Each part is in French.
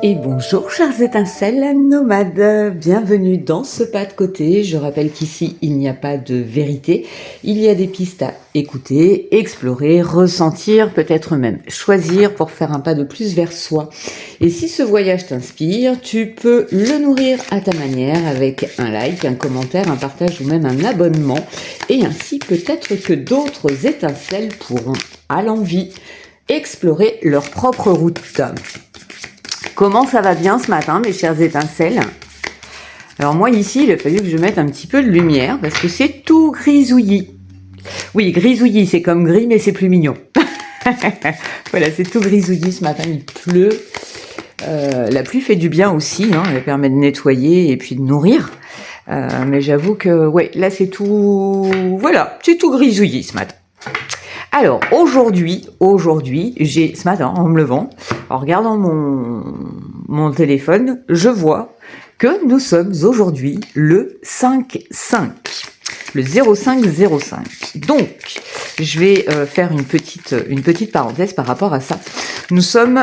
Et bonjour chers étincelles nomades, bienvenue dans ce pas de côté. Je rappelle qu'ici il n'y a pas de vérité, il y a des pistes à écouter, explorer, ressentir, peut-être même choisir pour faire un pas de plus vers soi. Et si ce voyage t'inspire, tu peux le nourrir à ta manière avec un like, un commentaire, un partage ou même un abonnement. Et ainsi peut-être que d'autres étincelles pourront à l'envie explorer leur propre route. Comment ça va bien ce matin, mes chères étincelles? Alors moi ici, il a fallu que je mette un petit peu de lumière parce que c'est tout grisouillis. Oui, grisouillis, c'est comme gris mais c'est plus mignon. Voilà, c'est tout grisouillis ce matin, il pleut. La pluie fait du bien aussi, hein, elle permet de nettoyer et puis de nourrir. Mais j'avoue que, ouais, là c'est tout... Voilà, c'est tout grisouillis ce matin. Alors, aujourd'hui, j'ai, ce matin, en me levant, en regardant mon téléphone, je vois que nous sommes aujourd'hui le 5-5, le 0505. Donc, je vais faire une petite parenthèse par rapport à ça. Nous sommes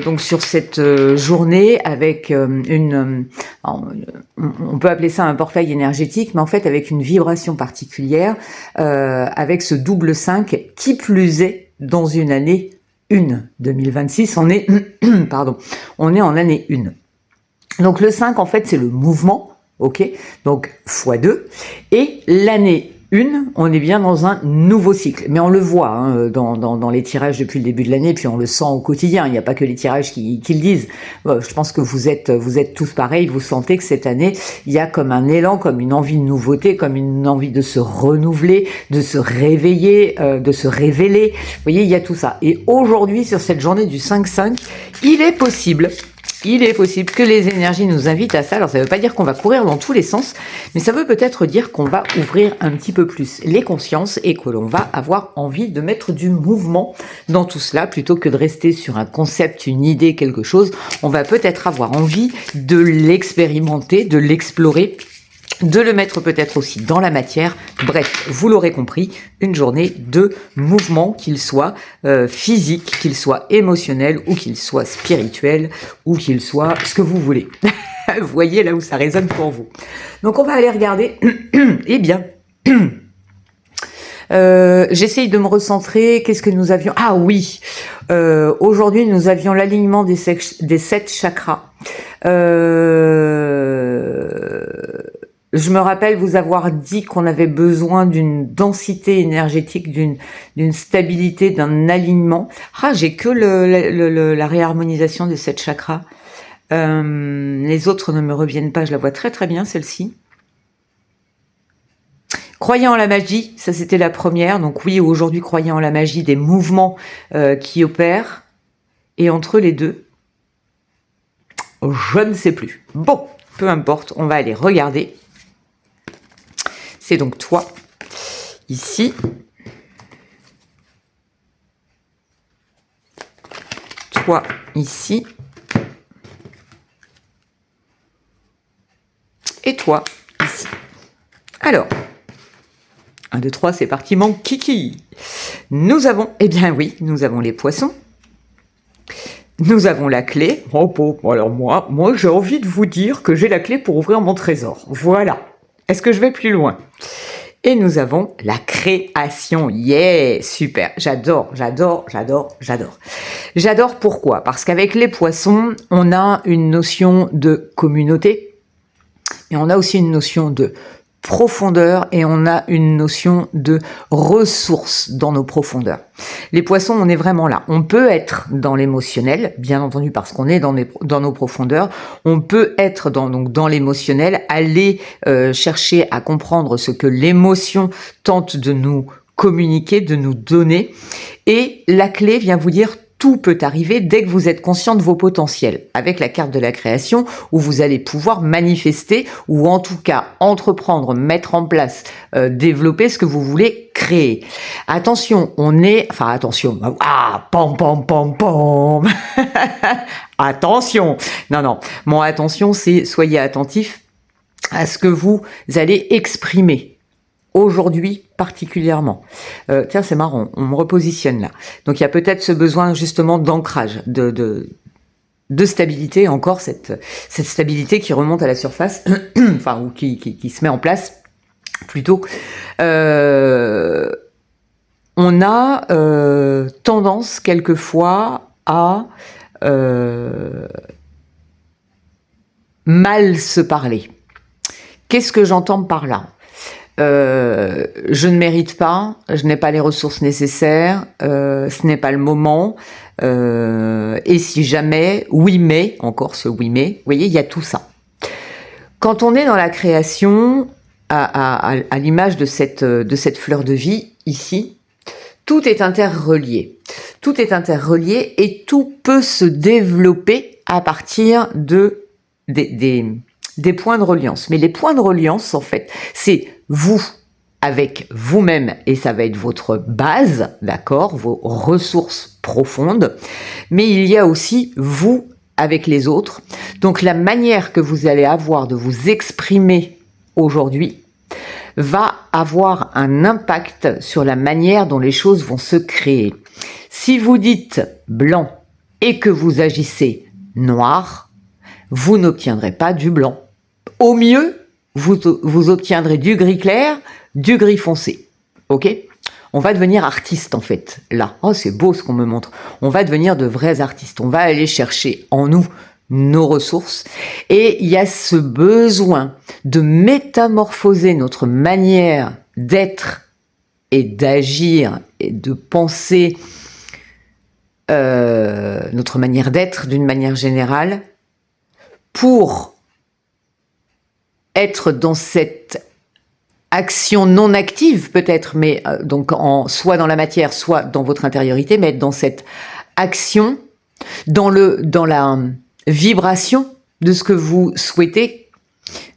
donc sur cette journée avec on peut appeler ça un portail énergétique, mais en fait avec une vibration particulière, avec ce double 5, qui plus est dans une année 1. 2026, on est en année 1. Donc le 5, en fait, c'est le mouvement, ok, donc x2, et l'année 1, on est bien dans un nouveau cycle. Mais on le voit hein, dans les tirages depuis le début de l'année, puis on le sent au quotidien. Il n'y a pas que les tirages qui le disent. Je pense que vous êtes tous pareils. Vous sentez que cette année, il y a comme un élan, comme une envie de nouveauté, comme une envie de se renouveler, de se réveiller, de se révéler. Vous voyez, il y a tout ça. Et aujourd'hui, sur cette journée du 5-5, il est possible que les énergies nous invitent à ça. Alors ça ne veut pas dire qu'on va courir dans tous les sens, mais ça veut peut-être dire qu'on va ouvrir un petit peu plus les consciences et que l'on va avoir envie de mettre du mouvement dans tout cela plutôt que de rester sur un concept, une idée, quelque chose. On va peut-être avoir envie de l'expérimenter, de l'explorer, de le mettre peut-être aussi dans la matière. Bref, vous l'aurez compris, une journée de mouvement, qu'il soit physique, qu'il soit émotionnel, ou qu'il soit spirituel, ou qu'il soit ce que vous voulez. Vous voyez là où ça résonne pour vous. Donc on va aller regarder. Eh bien, j'essaye de me recentrer. Qu'est-ce que nous avions? Ah oui, aujourd'hui nous avions l'alignement des 7 chakras. Je me rappelle vous avoir dit qu'on avait besoin d'une densité énergétique, d'une stabilité, d'un alignement. Ah, j'ai que la réharmonisation des 7 chakras. Les autres ne me reviennent pas, je la vois très très bien celle-ci. Croyez en la magie, ça c'était la première. Donc oui, aujourd'hui, croyez en la magie des mouvements qui opèrent. Et entre les deux, je ne sais plus. Bon, peu importe, on va aller regarder. C'est donc toi, ici. Toi, ici. Et toi, ici. Alors, 1, 2, 3, c'est parti, mon kiki. Nous avons, eh bien oui, nous avons les poissons. Nous avons la clé. Oh, bon, alors moi j'ai envie de vous dire que j'ai la clé pour ouvrir mon trésor. Voilà. Est-ce que je vais plus loin? Et nous avons la création. Yeah, super. J'adore. J'adore pourquoi? Parce qu'avec les poissons, on a une notion de communauté, et on a aussi une notion de profondeur, et on a une notion de ressources dans nos profondeurs. Les poissons, on est vraiment là. On peut être dans l'émotionnel, bien entendu, parce qu'on est dans nos profondeurs. On peut être dans l'émotionnel, aller chercher à comprendre ce que l'émotion tente de nous communiquer, de nous donner. Et la clé vient vous dire: tout peut arriver dès que vous êtes conscient de vos potentiels, avec la carte de la création, où vous allez pouvoir manifester, ou en tout cas entreprendre, mettre en place, développer ce que vous voulez créer. Attention, attention, pam pam pam pam. Attention, non, mon attention c'est soyez attentifs à ce que vous allez exprimer. Aujourd'hui particulièrement. Tiens, c'est marrant, on me repositionne là. Donc il y a peut-être ce besoin justement d'ancrage, de stabilité, encore cette stabilité qui remonte à la surface, enfin, ou qui se met en place, plutôt. On a tendance quelquefois à mal se parler. Qu'est-ce que j'entends par là ? Je ne mérite pas, je n'ai pas les ressources nécessaires, ce n'est pas le moment, et si jamais, oui mais, encore ce oui mais, vous voyez, il y a tout ça. Quand on est dans la création, à l'image de cette fleur de vie, ici, tout est interrelié. Tout est interrelié et tout peut se développer à partir des points de reliance. Mais les points de reliance, en fait, c'est vous avec vous-même, et ça va être votre base, d'accord, vos ressources profondes, mais il y a aussi vous avec les autres. Donc la manière que vous allez avoir de vous exprimer aujourd'hui va avoir un impact sur la manière dont les choses vont se créer. Si vous dites blanc et que vous agissez noir, vous n'obtiendrez pas du blanc. Au mieux, vous obtiendrez du gris clair, du gris foncé. Ok ? On va devenir artiste en fait, là. Oh, c'est beau ce qu'on me montre. On va devenir de vrais artistes. On va aller chercher en nous nos ressources. Et il y a ce besoin de métamorphoser notre manière d'être et d'agir et de penser, notre manière d'être d'une manière générale, pour être dans cette action non active peut-être, mais donc soit dans la matière, soit dans votre intériorité, mais être dans cette action, dans la vibration de ce que vous souhaitez.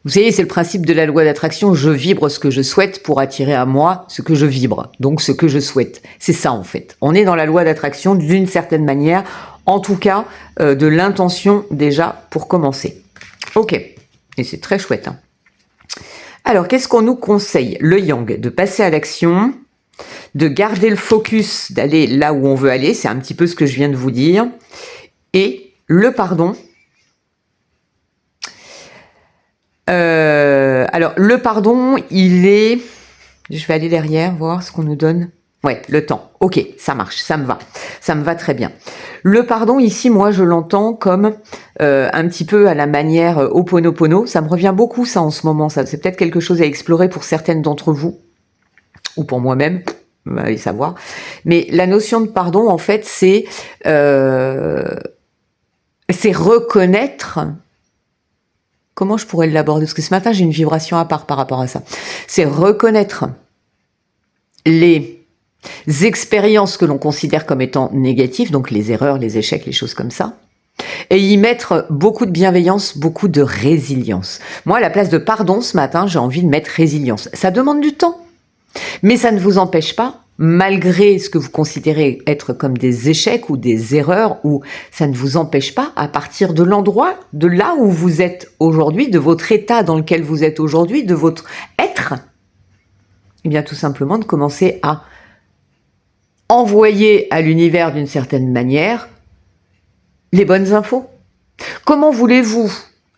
Vous savez, c'est le principe de la loi d'attraction, je vibre ce que je souhaite pour attirer à moi ce que je vibre, donc ce que je souhaite. C'est ça en fait. On est dans la loi d'attraction d'une certaine manière, en tout cas de l'intention déjà pour commencer. Ok, et c'est très chouette. Hein. Alors, qu'est-ce qu'on nous conseille ? Le yang, de passer à l'action, de garder le focus, d'aller là où on veut aller, c'est un petit peu ce que je viens de vous dire, et le pardon. Alors, le pardon, il est... Je vais aller derrière, voir ce qu'on nous donne. Ouais, le temps. Ok, ça marche, ça me va. Ça me va très bien. Le pardon, ici, moi, je l'entends comme un petit peu à la manière Ho'oponopono. Ça me revient beaucoup, ça, en ce moment. Ça, c'est peut-être quelque chose à explorer pour certaines d'entre vous, ou pour moi-même, allez savoir. Mais la notion de pardon, en fait, c'est reconnaître... Comment je pourrais l'aborder ? Parce que ce matin, j'ai une vibration à part par rapport à ça. C'est reconnaître les expériences que l'on considère comme étant négatives, donc les erreurs, les échecs, les choses comme ça, et y mettre beaucoup de bienveillance, beaucoup de résilience. Moi, à la place de pardon, ce matin, j'ai envie de mettre résilience. Ça demande du temps, mais ça ne vous empêche pas, malgré ce que vous considérez être comme des échecs ou des erreurs, ou ça ne vous empêche pas, à partir de l'endroit, de là où vous êtes aujourd'hui, de votre état dans lequel vous êtes aujourd'hui, de votre être, eh bien tout simplement de commencer à envoyer à l'univers d'une certaine manière les bonnes infos. Comment voulez-vous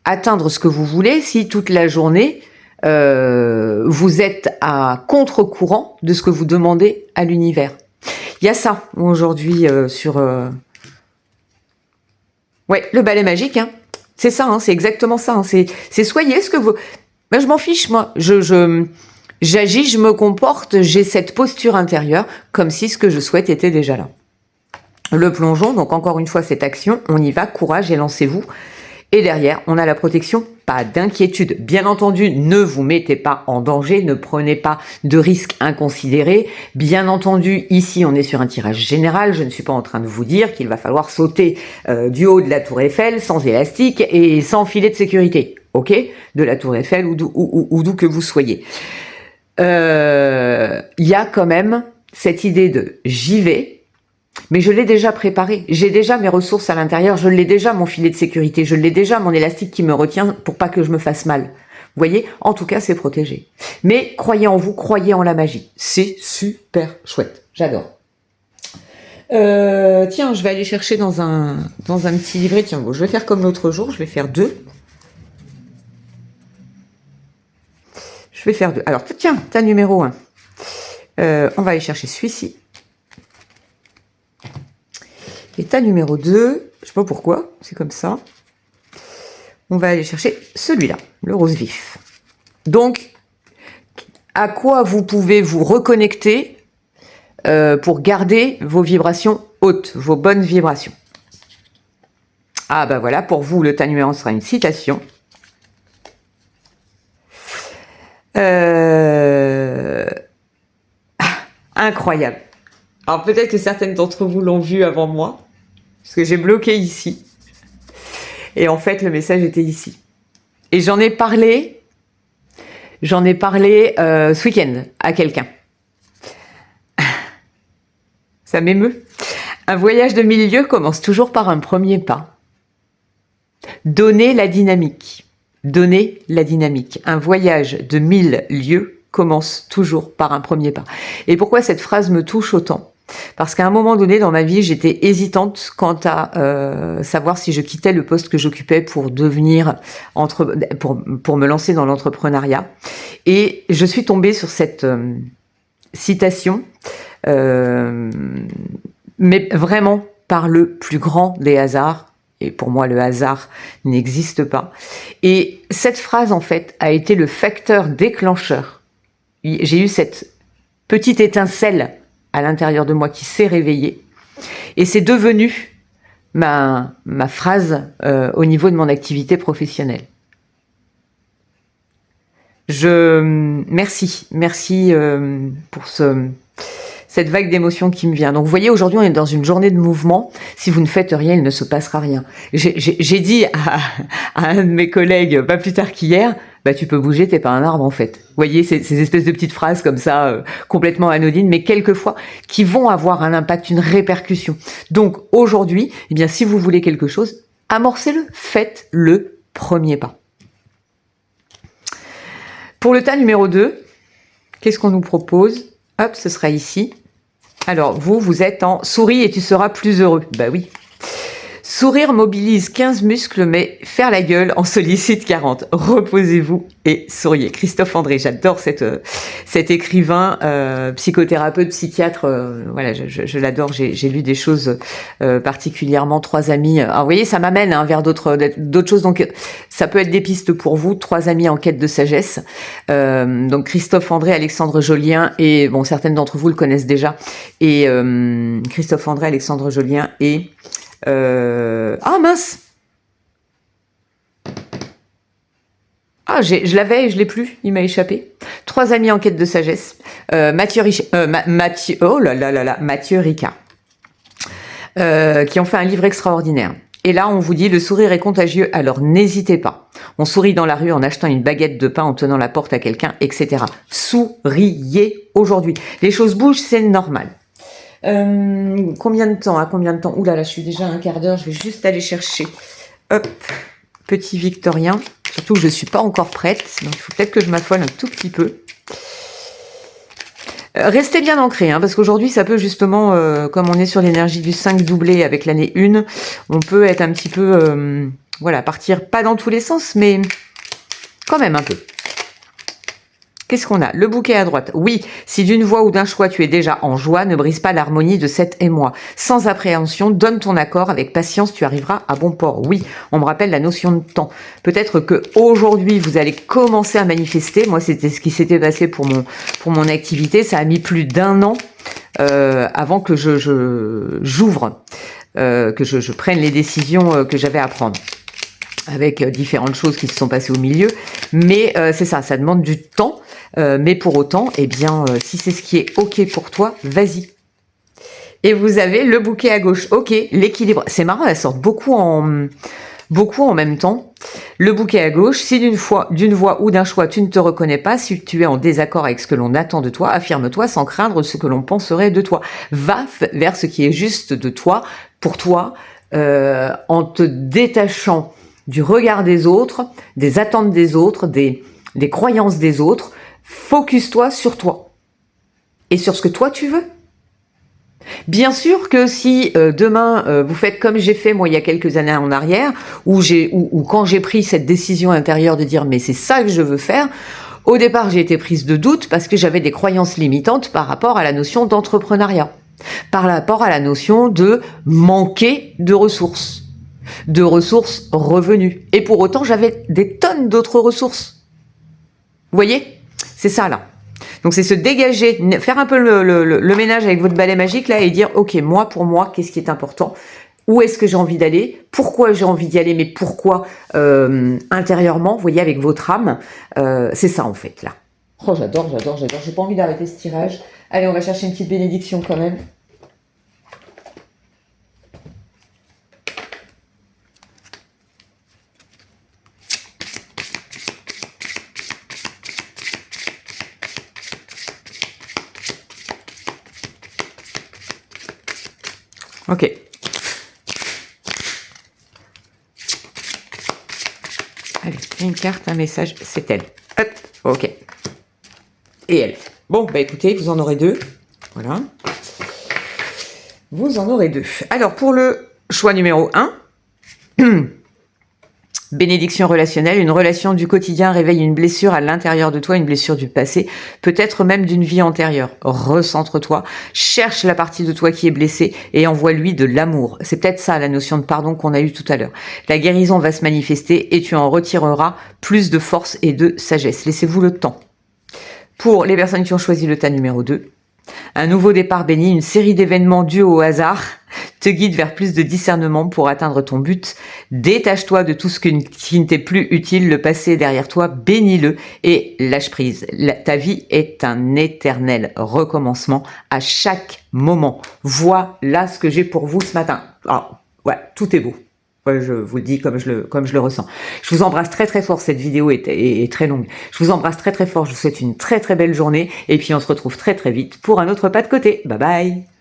atteindre ce que vous voulez si toute la journée vous êtes à contre-courant de ce que vous demandez à l'univers? Il y a ça aujourd'hui sur... Ouais, le balai magique, hein. C'est ça, hein, c'est exactement ça. Hein. C'est soyez ce que vous... Ben, je m'en fiche, moi. J'agis, je me comporte, j'ai cette posture intérieure comme si ce que je souhaite était déjà là. Le plongeon, donc encore une fois cette action, on y va, courage et lancez-vous. Et derrière, on a la protection, pas d'inquiétude. Bien entendu, ne vous mettez pas en danger, ne prenez pas de risques inconsidérés. Bien entendu, ici, on est sur un tirage général. Je ne suis pas en train de vous dire qu'il va falloir sauter du haut de la tour Eiffel sans élastique et sans filet de sécurité. Ok ? De la tour Eiffel ou d'où que vous soyez. Il y a quand même cette idée de j'y vais, mais je l'ai déjà préparé, j'ai déjà mes ressources à l'intérieur, je l'ai déjà mon filet de sécurité, je l'ai déjà mon élastique qui me retient pour pas que je me fasse mal. Vous voyez, en tout cas c'est protégé. Mais croyez en vous, croyez en la magie, c'est super chouette, j'adore. Tiens, je vais aller chercher dans un petit livret. Tiens, bon, je vais faire comme l'autre jour, je vais faire 2. Je vais faire 2. Alors, tiens, ta numéro 1. On va aller chercher celui-ci. Et ta numéro 2, je sais pas pourquoi, c'est comme ça. On va aller chercher celui-là, le rose vif. Donc, à quoi vous pouvez vous reconnecter pour garder vos vibrations hautes, vos bonnes vibrations. Ah ben voilà, pour vous, le tas numéro 1 sera une citation. Incroyable. Alors peut-être que certaines d'entre vous l'ont vu avant moi, parce que j'ai bloqué ici. Et en fait, le message était ici. Et j'en ai parlé ce week-end à quelqu'un. Ça m'émeut. Un voyage de 1000 lieues commence toujours par un premier pas. Donnez la dynamique. Donnez la dynamique. Un voyage de 1000 lieues commence toujours par un premier pas. Et pourquoi cette phrase me touche autant ? Parce qu'à un moment donné dans ma vie, j'étais hésitante quant à savoir si je quittais le poste que j'occupais pour devenir pour me lancer dans l'entrepreneuriat. Et je suis tombée sur cette citation, mais vraiment par le plus grand des hasards. Et pour moi, le hasard n'existe pas. Et cette phrase, en fait, a été le facteur déclencheur. J'ai eu cette petite étincelle à l'intérieur de moi qui s'est réveillée. Et c'est devenu ma phrase au niveau de mon activité professionnelle. Merci pour cette vague d'émotions qui me vient. Donc vous voyez, aujourd'hui on est dans une journée de mouvement. Si vous ne faites rien, il ne se passera rien. J'ai dit à un de mes collègues, pas plus tard qu'hier, bah tu peux bouger, t'es pas un arbre en fait. Vous voyez, ces espèces de petites phrases comme ça, complètement anodines, mais quelquefois qui vont avoir un impact, une répercussion. Donc aujourd'hui, eh bien si vous voulez quelque chose, amorcez-le, faites le premier pas. Pour le tas numéro 2, qu'est-ce qu'on nous propose ? Hop, ce sera ici. Alors, vous êtes en souris et tu seras plus heureux. Bah oui. Sourire mobilise 15 muscles, mais faire la gueule en sollicite 40. Reposez-vous et souriez. Christophe André, j'adore cet écrivain, psychothérapeute, psychiatre. Voilà, je l'adore. J'ai lu des choses particulièrement. 3 amis. Alors, vous voyez, ça m'amène vers d'autres choses. Donc, ça peut être des pistes pour vous. 3 amis en quête de sagesse. Donc, Christophe André, Alexandre Jolien et bon, certaines d'entre vous le connaissent déjà. Et Christophe André, Alexandre Jolien et ah mince. Ah, je l'avais et je l'ai plus. Il m'a échappé. 3 amis en quête de sagesse. Mathieu Ricard, qui ont fait un livre extraordinaire. Et là, on vous dit, le sourire est contagieux, alors n'hésitez pas. On sourit dans la rue en achetant une baguette de pain, en tenant la porte à quelqu'un, etc. Souriez aujourd'hui. Les choses bougent, c'est normal. Combien de temps? Ouh là là, je suis déjà à un quart d'heure. Je vais juste aller chercher. Hop, petit Victorien. Surtout que je suis pas encore prête, donc il faut peut-être que je m'affole un tout petit peu. Restez bien ancrés, parce qu'aujourd'hui, ça peut justement, comme on est sur l'énergie du 5 doublé avec l'année 1, on peut être un petit peu, partir pas dans tous les sens, mais quand même un peu. Qu'est-ce qu'on a? Le bouquet à droite. Oui, si d'une voix ou d'un choix tu es déjà en joie, ne brise pas l'harmonie de cet émoi. Sans appréhension, donne ton accord, avec patience, tu arriveras à bon port. Oui, on me rappelle la notion de temps. Peut-être que aujourd'hui vous allez commencer à manifester. Moi, c'était ce qui s'était passé pour mon activité. Ça a mis plus d'1 an avant que j'ouvre, que je prenne les décisions que j'avais à prendre, avec différentes choses qui se sont passées au milieu. Mais c'est ça demande du temps. Mais pour autant, si c'est ce qui est OK pour toi, vas-y. Et vous avez le bouquet à gauche. OK, l'équilibre. C'est marrant, elles sortent beaucoup en même temps. Le bouquet à gauche, si d'une voix ou d'un choix tu ne te reconnais pas, si tu es en désaccord avec ce que l'on attend de toi, affirme-toi sans craindre ce que l'on penserait de toi. Va vers ce qui est juste de toi, pour toi, en te détachant du regard des autres, des attentes des autres, des croyances des autres. Focus-toi sur toi et sur ce que toi tu veux. Bien sûr que si demain vous faites comme j'ai fait moi il y a quelques années en arrière, ou quand j'ai pris cette décision intérieure de dire mais c'est ça que je veux faire, au départ j'ai été prise de doute parce que j'avais des croyances limitantes par rapport à la notion d'entrepreneuriat, par rapport à la notion de manquer de ressources revenus. Et pour autant j'avais des tonnes d'autres ressources. Vous voyez? C'est ça là. Donc c'est se dégager, faire un peu le ménage avec votre balai magique là et dire ok, moi pour moi, qu'est-ce qui est important? Où est-ce que j'ai envie d'aller? Pourquoi j'ai envie d'y aller? Mais pourquoi intérieurement? Vous voyez, avec votre âme, c'est ça en fait là. Oh j'adore. J'ai pas envie d'arrêter ce tirage. Allez, on va chercher une petite bénédiction quand même. Ok. Allez, une carte, un message, c'est elle. Hop, ok. Et elle. Bon, bah écoutez, vous en aurez deux. Voilà. Vous en aurez deux. Alors, pour le choix numéro 1, bénédiction relationnelle, une relation du quotidien réveille une blessure à l'intérieur de toi, une blessure du passé, peut-être même d'une vie antérieure. Recentre-toi, cherche la partie de toi qui est blessée et envoie-lui de l'amour. C'est peut-être ça la notion de pardon qu'on a eue tout à l'heure. La guérison va se manifester et tu en retireras plus de force et de sagesse. Laissez-vous le temps. Pour les personnes qui ont choisi le tas numéro 2, un nouveau départ béni, une série d'événements dus au hasard te guide vers plus de discernement pour atteindre ton but. Détache-toi de tout ce qui ne t'est plus utile, le passé est derrière toi, bénis-le et lâche prise. Ta vie est un éternel recommencement à chaque moment. Voilà ce que j'ai pour vous ce matin. Alors, ouais, tout est beau. Ouais, je vous le dis comme je le ressens. Je vous embrasse très très fort, cette vidéo est très longue. Je vous embrasse très très fort, je vous souhaite une très très belle journée et puis on se retrouve très très vite pour un autre pas de côté. Bye bye.